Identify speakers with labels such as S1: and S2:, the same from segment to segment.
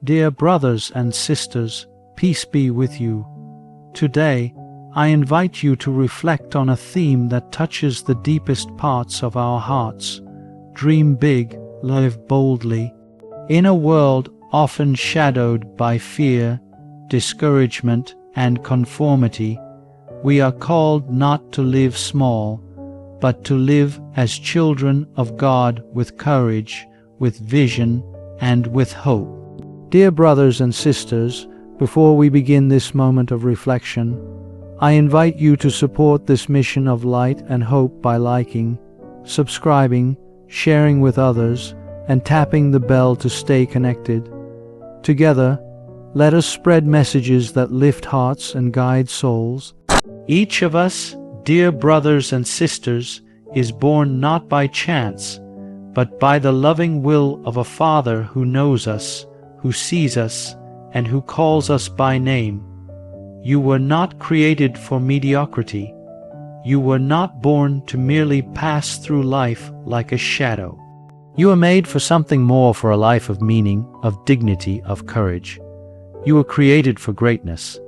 S1: Dear brothers and sisters, peace be with you. Today, I invite you to reflect on a theme that touches the deepest parts of our hearts. Dream big, live boldly. In a world often shadowed by fear, discouragement, and conformity, we are called not to live small, but to live as children of God with courage, with vision, and with hope. Dear brothers and sisters, before we begin this moment of reflection, I invite you to support this mission of light and hope by liking, subscribing, sharing with others, and tapping the bell to stay connected. Together, let us spread messages that lift hearts and guide souls. Each of us, dear brothers and sisters, is born not by chance, but by the loving will of a Father who knows us, who sees us, and who calls us by name. You were not created for mediocrity. You were not born to merely pass through life like a shadow. You were made for something more, for a life of meaning, of dignity, of courage. You were created for greatness.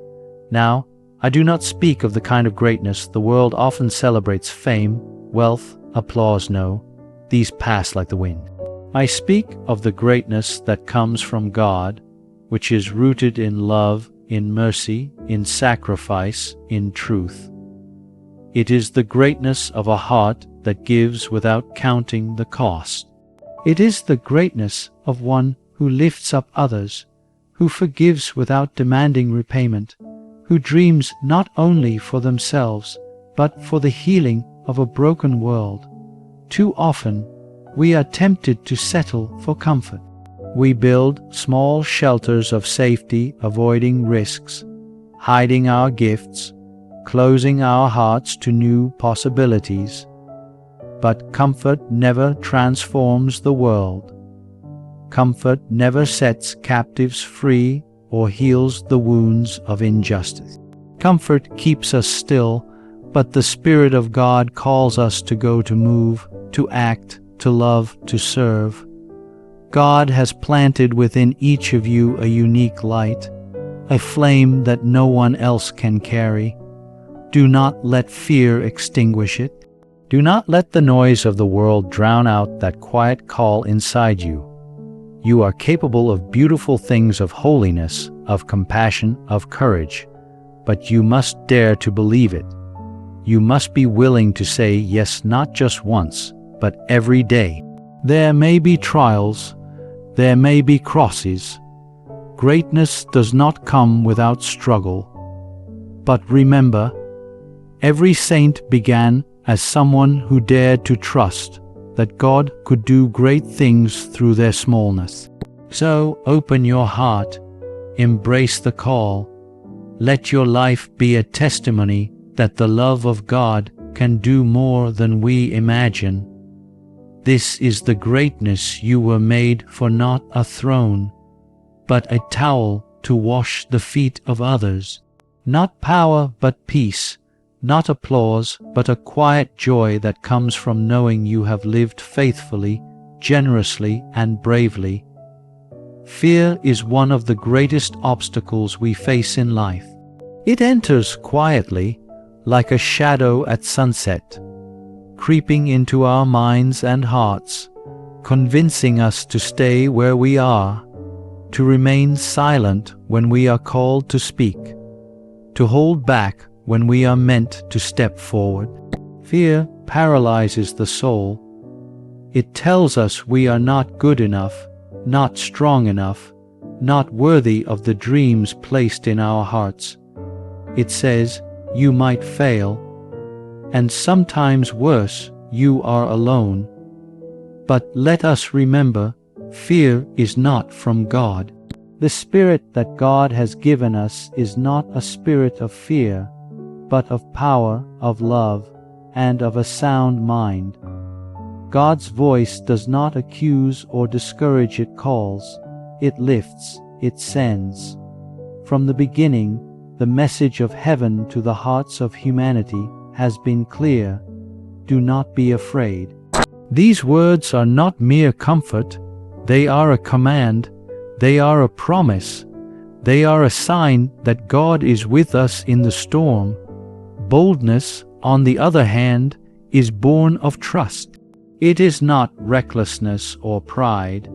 S1: Now, I do not speak of the kind of greatness the world often celebrates: fame, wealth, applause. No, these pass like the wind. I speak of the greatness that comes from God, which is rooted in love, in mercy, in sacrifice, in truth. It is the greatness of a heart that gives without counting the cost. It is the greatness of one who lifts up others, who forgives without demanding repayment, who dreams not only for themselves, but for the healing of a broken world. Too often, we are tempted to settle for comfort. We build small shelters of safety, avoiding risks, hiding our gifts, closing our hearts to new possibilities. But comfort never transforms the world. Comfort never sets captives free or heals the wounds of injustice. Comfort keeps us still, but the Spirit of God calls us to go, to move, to act, to love, to serve. God has planted within each of you a unique light, a flame that no one else can carry. Do not let fear extinguish it. Do not let the noise of the world drown out that quiet call inside you. You are capable of beautiful things, of holiness, of compassion, of courage, but you must dare to believe it. You must be willing to say yes, not just once, but every day. There may be trials, there may be crosses. Greatness does not come without struggle. But remember, every saint began as someone who dared to trust that God could do great things through their smallness. So open your heart, embrace the call. Let your life be a testimony that the love of God can do more than we imagine. This is the greatness you were made for, not a throne, but a towel to wash the feet of others. Not power, but peace. Not applause, but a quiet joy that comes from knowing you have lived faithfully, generously, and bravely. Fear is one of the greatest obstacles we face in life. It enters quietly, like a shadow at sunset, creeping into our minds and hearts, convincing us to stay where we are, to remain silent when we are called to speak, to hold back when we are meant to step forward. Fear paralyzes the soul. It tells us we are not good enough, not strong enough, not worthy of the dreams placed in our hearts. It says, you might fail, and sometimes worse, you are alone. But let us remember, fear is not from God. The spirit that God has given us is not a spirit of fear, but of power, of love, and of a sound mind. God's voice does not accuse or discourage, it calls, it lifts, it sends. From the beginning, the message of heaven to the hearts of humanity has been clear: do not be afraid. These words are not mere comfort, they are a command. They are a promise. They are a sign that God is with us in the storm. Boldness, on the other hand, is born of trust. It is not recklessness or pride,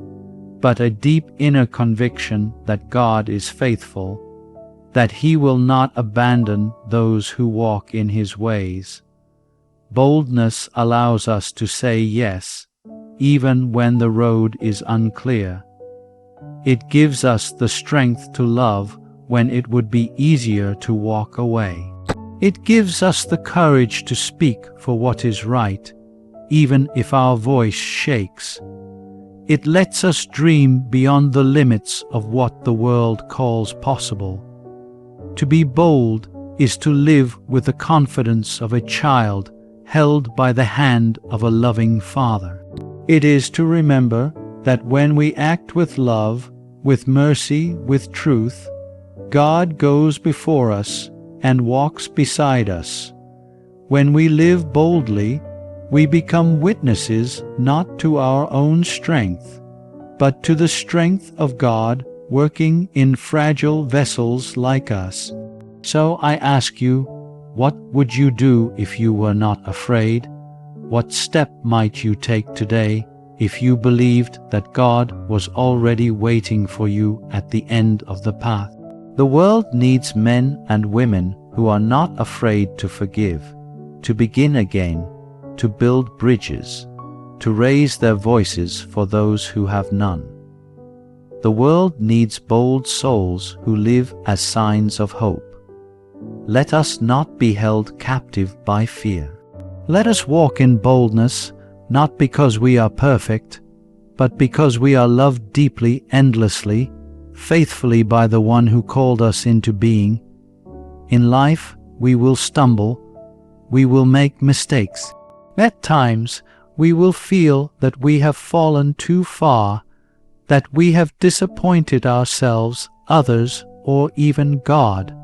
S1: but a deep inner conviction that God is faithful, that He will not abandon those who walk in His ways. Boldness allows us to say yes, even when the road is unclear. It gives us the strength to love when it would be easier to walk away. It gives us the courage to speak for what is right, even if our voice shakes. It lets us dream beyond the limits of what the world calls possible. To be bold is to live with the confidence of a child held by the hand of a loving Father. It is to remember that when we act with love, with mercy, with truth, God goes before us and walks beside us. When we live boldly, we become witnesses not to our own strength, but to the strength of God working in fragile vessels like us. So I ask you, what would you do if you were not afraid? What step might you take today if you believed that God was already waiting for you at the end of the path? The world needs men and women who are not afraid to forgive, to begin again, to build bridges, to raise their voices for those who have none. The world needs bold souls who live as signs of hope. Let us not be held captive by fear. Let us walk in boldness, not because we are perfect, but because we are loved deeply, endlessly, faithfully by the one who called us into being. In life, we will stumble, we will make mistakes. At times, we will feel that we have fallen too far, that we have disappointed ourselves, others, or even God.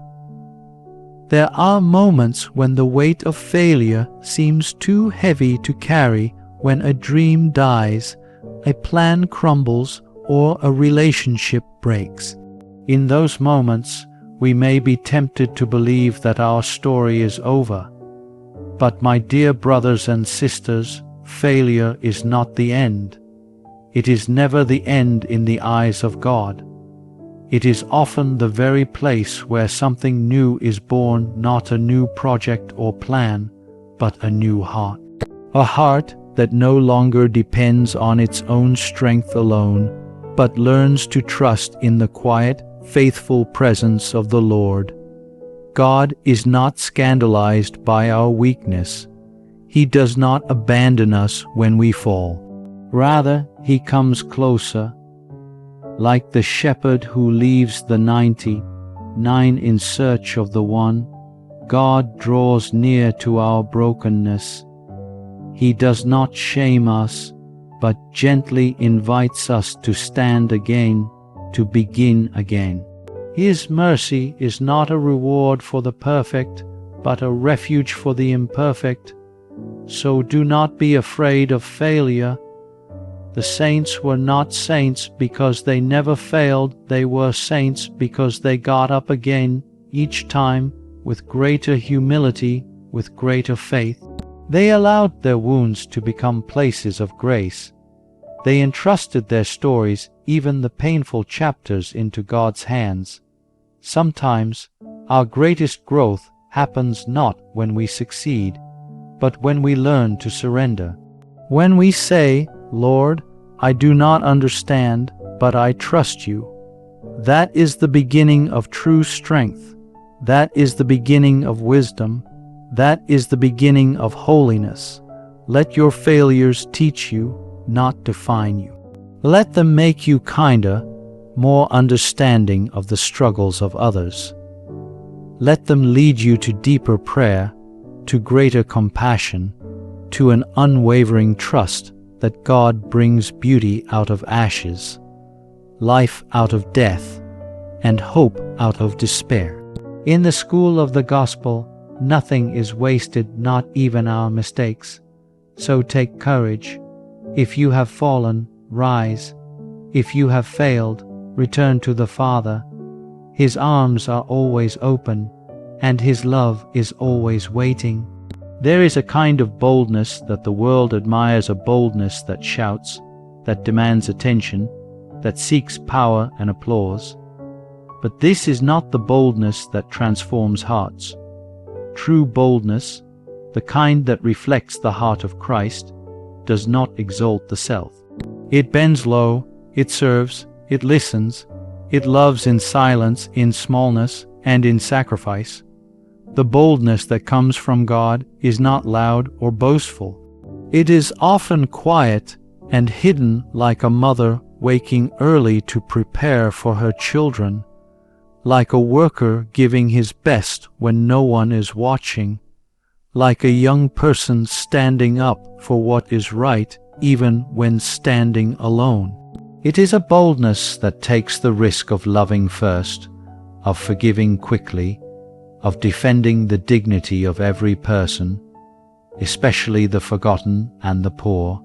S1: There are moments when the weight of failure seems too heavy to carry, when a dream dies, a plan crumbles, or a relationship breaks. In those moments, we may be tempted to believe that our story is over. But my dear brothers and sisters, failure is not the end. It is never the end in the eyes of God. It is often the very place where something new is born, not a new project or plan, but a new heart. A heart that no longer depends on its own strength alone, but learns to trust in the quiet, faithful presence of the Lord. God is not scandalized by our weakness. He does not abandon us when we fall. Rather, He comes closer. Like the shepherd who leaves the 99 in search of the one, God draws near to our brokenness. He does not shame us, but gently invites us to stand again, to begin again. His mercy is not a reward for the perfect, but a refuge for the imperfect. So do not be afraid of failure. The saints were not saints because they never failed. They were saints because they got up again each time with greater humility, with greater faith. They allowed their wounds to become places of grace. They entrusted their stories, even the painful chapters, into God's hands. Sometimes our greatest growth happens not when we succeed, but when we learn to surrender. When we say, "Lord, I do not understand, but I trust you," that is the beginning of true strength. That is the beginning of wisdom. That is the beginning of holiness. Let your failures teach you, not define you. Let them make you kinder, more understanding of the struggles of others. Let them lead you to deeper prayer, to greater compassion, to an unwavering trust that God brings beauty out of ashes, life out of death, and hope out of despair. In the school of the gospel, nothing is wasted, not even our mistakes. So take courage. If you have fallen, rise. If you have failed, return to the Father. His arms are always open, and His love is always waiting. There is a kind of boldness that the world admires, a boldness that shouts, that demands attention, that seeks power and applause. But this is not the boldness that transforms hearts. True boldness, the kind that reflects the heart of Christ, does not exalt the self. It bends low, it serves, it listens, it loves in silence, in smallness, and in sacrifice. The boldness that comes from God is not loud or boastful. It is often quiet and hidden, like a mother waking early to prepare for her children, like a worker giving his best when no one is watching, like a young person standing up for what is right even when standing alone. It is a boldness that takes the risk of loving first, of forgiving quickly, of defending the dignity of every person, especially the forgotten and the poor.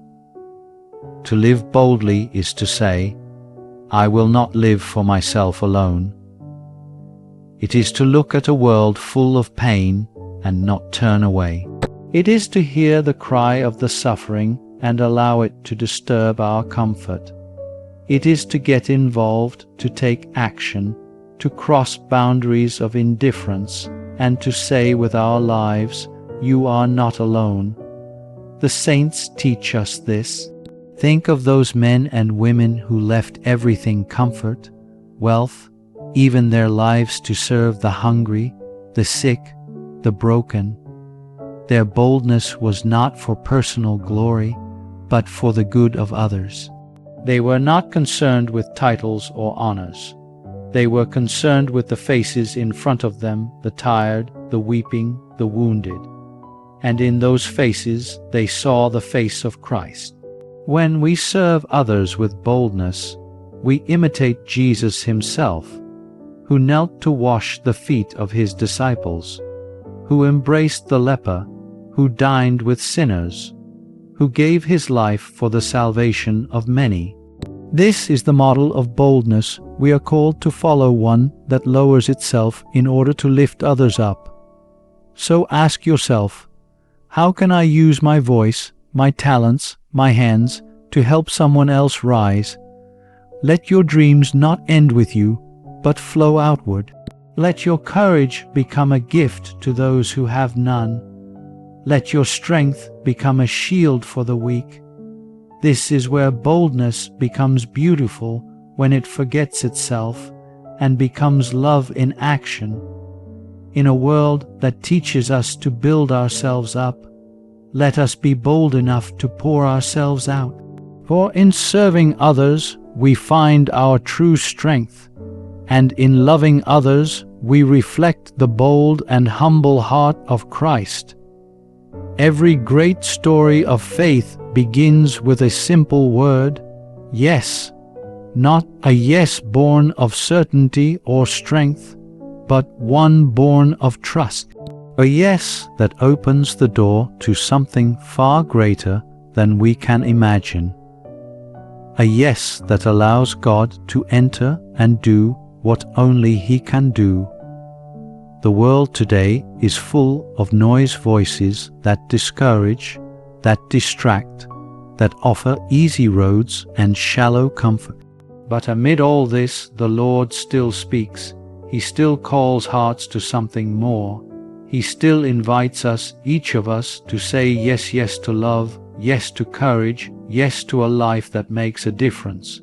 S1: To live boldly is to say, I will not live for myself alone. It is to look at a world full of pain and not turn away. It is to hear the cry of the suffering and allow it to disturb our comfort. It is to get involved, to take action, to cross boundaries of indifference, and to say with our lives, you are not alone. The saints teach us this. Think of those men and women who left everything, comfort, wealth, even their lives, to serve the hungry, the sick, the broken. Their boldness was not for personal glory, but for the good of others. They were not concerned with titles or honors. They were concerned with the faces in front of them, the tired, the weeping, the wounded. And in those faces they saw the face of Christ. When we serve others with boldness, we imitate Jesus Himself, who knelt to wash the feet of His disciples, who embraced the leper, who dined with sinners, who gave His life for the salvation of many. This is the model of boldness we are called to follow, one that lowers itself in order to lift others up. So ask yourself, how can I use my voice, my talents, my hands to help someone else rise? Let your dreams not end with you, but flow outward. Let your courage become a gift to those who have none. Let your strength become a shield for the weak. This is where boldness becomes beautiful, when it forgets itself and becomes love in action. In a world that teaches us to build ourselves up, let us be bold enough to pour ourselves out. For in serving others we find our true strength, and in loving others we reflect the bold and humble heart of Christ. Every great story of faith begins with a simple word, yes. Not a yes born of certainty or strength, but one born of trust. A yes that opens the door to something far greater than we can imagine. A yes that allows God to enter and do what only He can do. The world today is full of noise voices that discourage, that distract, that offer easy roads and shallow comfort. But amid all this, the Lord still speaks. He still calls hearts to something more. He still invites us, each of us, to say yes, yes to love, yes to courage, yes to a life that makes a difference.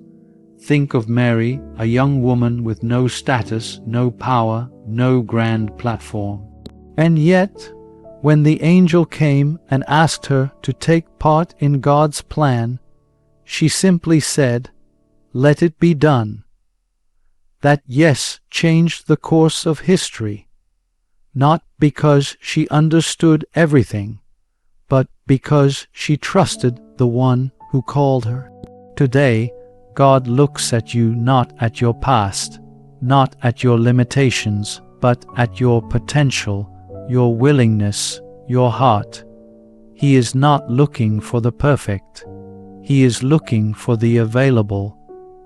S1: Think of Mary, a young woman with no status, no power, no grand platform. And yet, when the angel came and asked her to take part in God's plan, she simply said, "Let it be done." That yes changed the course of history, not because she understood everything, but because she trusted the one who called her. Today, God looks at you not at your past, not at your limitations, but at your potential, your willingness, your heart. He is not looking for the perfect. He is looking for the available,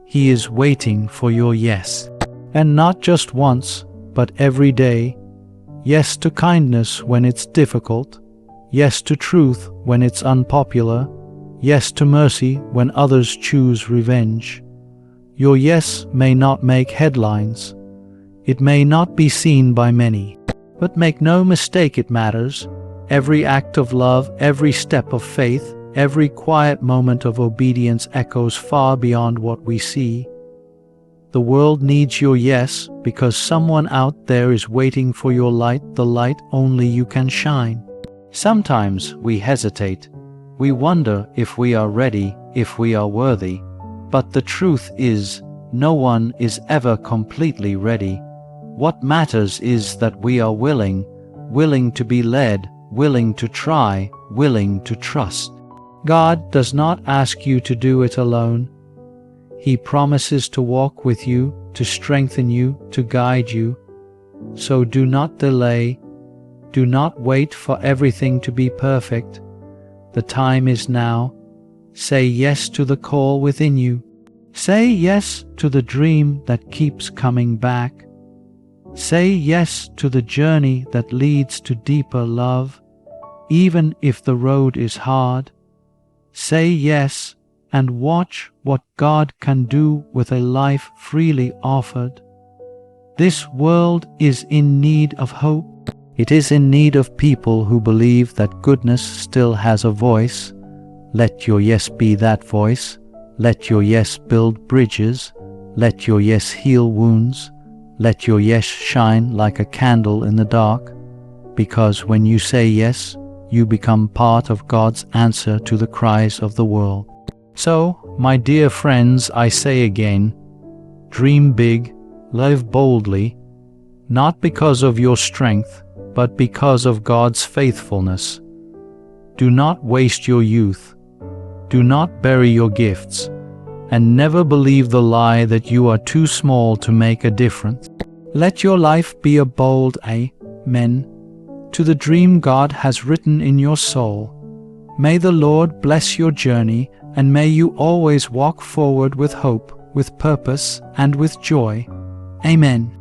S1: He is waiting for your yes. And not just once, but every day. Yes to kindness when it's difficult. Yes to truth when it's unpopular. Yes to mercy when others choose revenge. Your yes may not make headlines. It may not be seen by many. But make no mistake, it matters. Every act of love, every step of faith, every quiet moment of obedience echoes far beyond what we see. The world needs your yes because someone out there is waiting for your light, the light only you can shine. Sometimes we hesitate. We wonder if we are ready, if we are worthy. But the truth is, no one is ever completely ready. What matters is that we are willing to be led, willing to try, willing to trust. God does not ask you to do it alone. He promises to walk with you, to strengthen you, to guide you. So do not delay. Do not wait for everything to be perfect. The time is now. Say yes to the call within you. Say yes to the dream that keeps coming back. Say yes to the journey that leads to deeper love, even if the road is hard. Say yes and watch what God can do with a life freely offered. This world is in need of hope. It is in need of people who believe that goodness still has a voice. Let your yes be that voice. Let your yes build bridges. Let your yes heal wounds. Let your yes shine like a candle in the dark. Because when you say yes, you become part of God's answer to the cries of the world. So, my dear friends, I say again, dream big, live boldly, not because of your strength, but because of God's faithfulness. Do not waste your youth. Do not bury your gifts. And never believe the lie that you are too small to make a difference. Let your life be a bold amen to the dream God has written in your soul. May the Lord bless your journey, and may you always walk forward with hope, with purpose, and with joy. Amen.